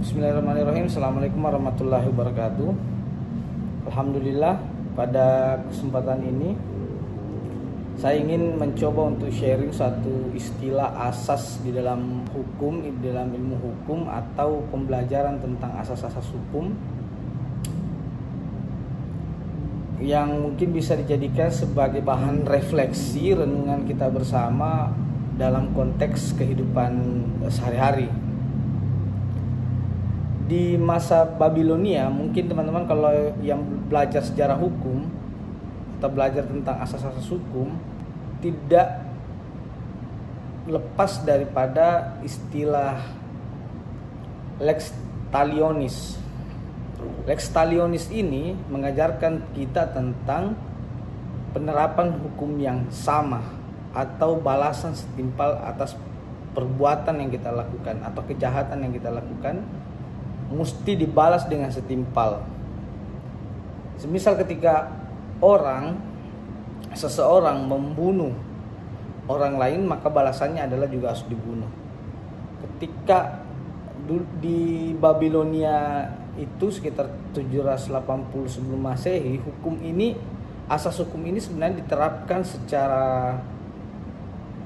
Bismillahirrahmanirrahim. Assalamualaikum warahmatullahi wabarakatuh. Alhamdulillah, pada kesempatan ini saya ingin mencoba untuk sharing satu istilah asas di dalam hukum, di dalam ilmu hukum, atau pembelajaran tentang asas-asas hukum yang mungkin bisa dijadikan sebagai bahan refleksi renungan kita bersama dalam konteks kehidupan sehari-hari. Di masa Babilonia, mungkin teman-teman kalau yang belajar sejarah hukum atau belajar tentang asas-asas hukum tidak lepas daripada istilah lex talionis. Lex talionis ini mengajarkan kita tentang penerapan hukum yang sama atau balasan setimpal atas perbuatan yang kita lakukan atau kejahatan yang kita lakukan mesti dibalas dengan setimpal. Semisal ketika seseorang membunuh orang lain, maka balasannya adalah juga harus dibunuh. Ketika di Babilonia itu sekitar 780 sebelum Masehi, asas hukum ini sebenarnya diterapkan secara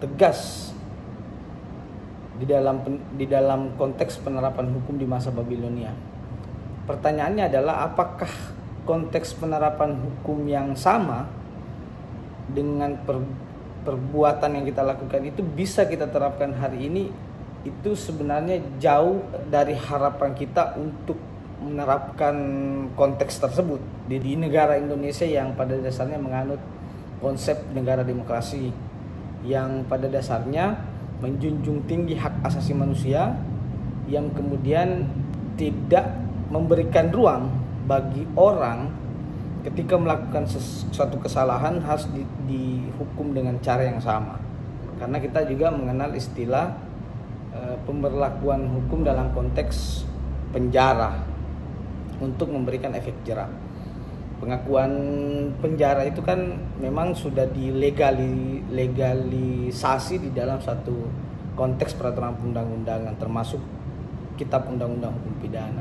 tegas di dalam konteks penerapan hukum di masa Babilonia. Pertanyaannya adalah apakah konteks penerapan hukum yang sama dengan perbuatan yang kita lakukan itu bisa kita terapkan hari ini? Itu sebenarnya jauh dari harapan kita untuk menerapkan konteks tersebut di negara Indonesia yang pada dasarnya menganut konsep negara demokrasi, yang pada dasarnya menjunjung tinggi hak asasi manusia, yang kemudian tidak memberikan ruang bagi orang ketika melakukan suatu kesalahan harus dihukum dengan cara yang sama. Karena kita juga mengenal istilah pemberlakuan hukum dalam konteks penjara untuk memberikan efek jera. Pengakuan penjara itu kan memang sudah dilegalisasi di dalam satu konteks peraturan undang-undangan, termasuk kitab undang-undang hukum pidana.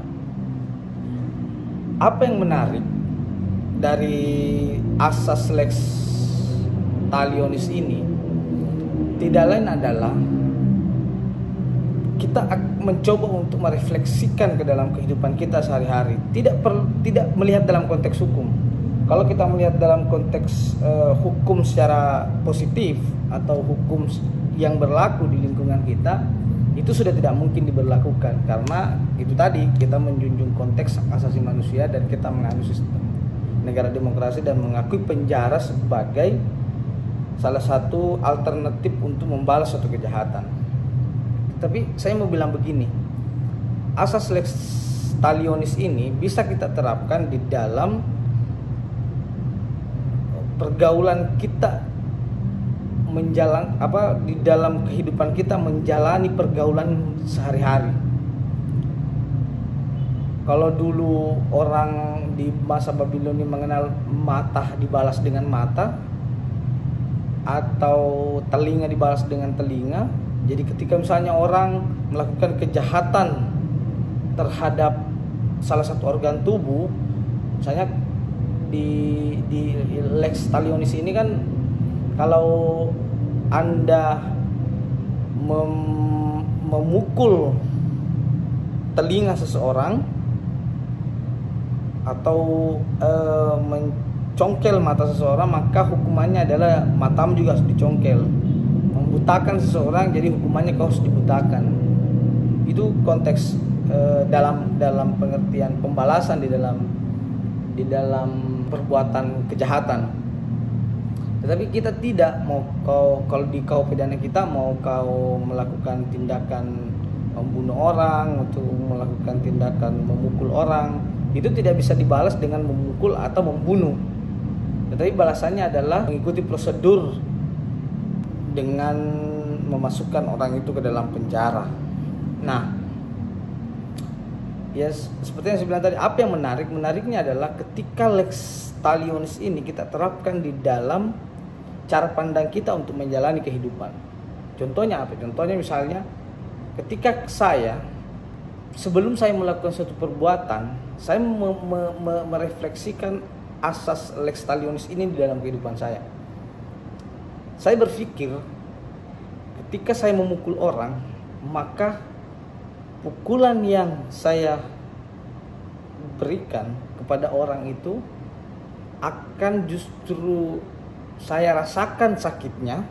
Apa yang menarik dari asas lex talionis ini tidak lain adalah kita mencoba untuk merefleksikan ke dalam kehidupan kita sehari-hari, tidak melihat dalam konteks hukum. Kalau kita melihat dalam konteks hukum secara positif atau hukum yang berlaku di lingkungan kita, itu sudah tidak mungkin diberlakukan, karena itu tadi kita menjunjung konteks hak asasi manusia dan kita menganut sistem negara demokrasi dan mengakui penjara sebagai salah satu alternatif untuk membalas suatu kejahatan. Tapi saya mau bilang begini, asas lex talionis ini bisa kita terapkan di dalam pergaulan kita di dalam kehidupan kita menjalani pergaulan sehari-hari. Kalau dulu orang di masa Babilonia mengenal mata dibalas dengan mata atau telinga dibalas dengan telinga. Jadi ketika misalnya orang melakukan kejahatan terhadap salah satu organ tubuh, misalnya di lex talionis ini kan, kalau Anda memukul telinga seseorang atau mencongkel mata seseorang, maka hukumannya adalah matamu juga harus dicongkel. Membutakan seseorang, jadi hukumannya kau harus dibutakan. Itu konteks dalam pengertian pembalasan di dalam perbuatan kejahatan. Tetapi kita tidak mau kalau di KUH pidana kita mau kau melakukan tindakan membunuh orang atau melakukan tindakan memukul orang, itu tidak bisa dibalas dengan memukul atau membunuh. Tetapi balasannya adalah mengikuti prosedur dengan memasukkan orang itu ke dalam penjara. Nah, ya seperti yang saya bilang tadi, apa yang menarik? Menariknya adalah ketika lex talionis ini kita terapkan di dalam cara pandang kita untuk menjalani kehidupan. Contohnya apa? Contohnya misalnya ketika saya sebelum saya melakukan suatu perbuatan, saya merefleksikan asas lex talionis ini di dalam kehidupan saya. Saya berpikir ketika saya memukul orang, maka pukulan yang saya berikan kepada orang itu akan justru saya rasakan sakitnya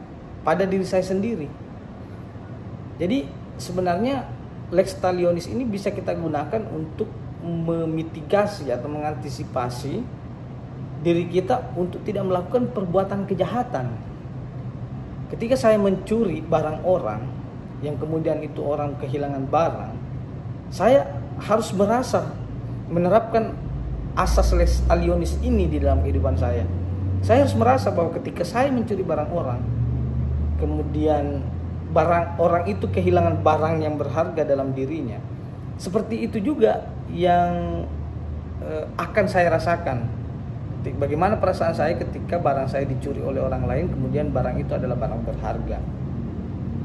pada diri saya sendiri. Jadi sebenarnya lex talionis ini bisa kita gunakan untuk memitigasi atau mengantisipasi diri kita untuk tidak melakukan perbuatan kejahatan. Ketika saya mencuri barang orang, yang kemudian itu orang kehilangan barang, saya harus merasa menerapkan asas lex talionis ini di dalam kehidupan saya. Saya harus merasa bahwa ketika saya mencuri barang orang, kemudian barang orang itu kehilangan barang yang berharga dalam dirinya, seperti itu juga yang akan saya rasakan. Bagaimana perasaan saya ketika barang saya dicuri oleh orang lain, kemudian barang itu adalah barang berharga.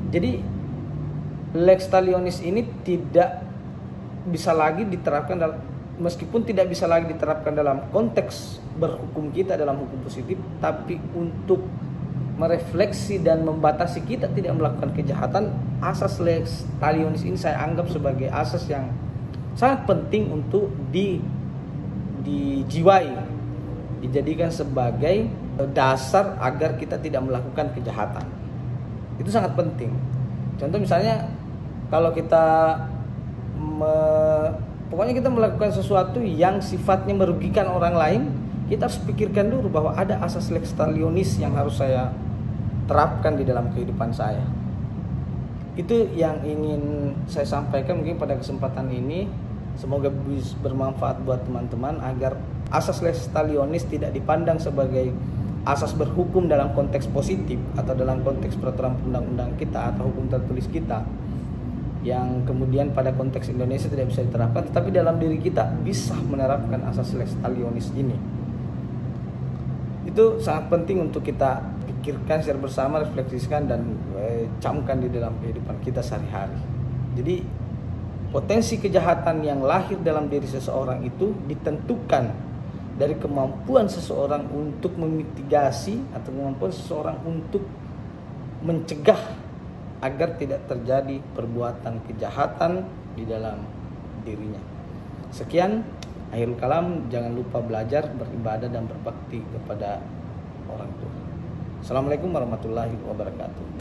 Jadi lex talionis ini tidak bisa lagi diterapkan dalam, meskipun tidak bisa lagi diterapkan dalam konteks berhukum kita dalam hukum positif, tapi untuk merefleksi dan membatasi kita tidak melakukan kejahatan, asas lex talionis ini saya anggap sebagai asas yang sangat penting untuk dijiwai, dijadikan sebagai dasar agar kita tidak melakukan kejahatan. Itu sangat penting. Contoh misalnya kalau kita pokoknya kita melakukan sesuatu yang sifatnya merugikan orang lain, kita harus pikirkan dulu bahwa ada asas lex talionis yang harus saya terapkan di dalam kehidupan saya. Itu yang ingin saya sampaikan mungkin pada kesempatan ini. Semoga bisa bermanfaat buat teman-teman agar asas lex talionis tidak dipandang sebagai asas berhukum dalam konteks positif atau dalam konteks peraturan undang-undang kita atau hukum tertulis kita, yang kemudian pada konteks Indonesia tidak bisa diterapkan, tetapi dalam diri kita bisa menerapkan asas lex talionis ini. Itu sangat penting untuk kita pikirkan secara bersama, refleksikan dan camkan di dalam kehidupan kita sehari-hari. Jadi potensi kejahatan yang lahir dalam diri seseorang itu ditentukan dari kemampuan seseorang untuk memitigasi atau kemampuan seseorang untuk mencegah agar tidak terjadi perbuatan kejahatan di dalam dirinya. Sekian, akhirul kalam. Jangan lupa belajar, beribadah dan berbakti kepada orang tua. Assalamualaikum warahmatullahi wabarakatuh.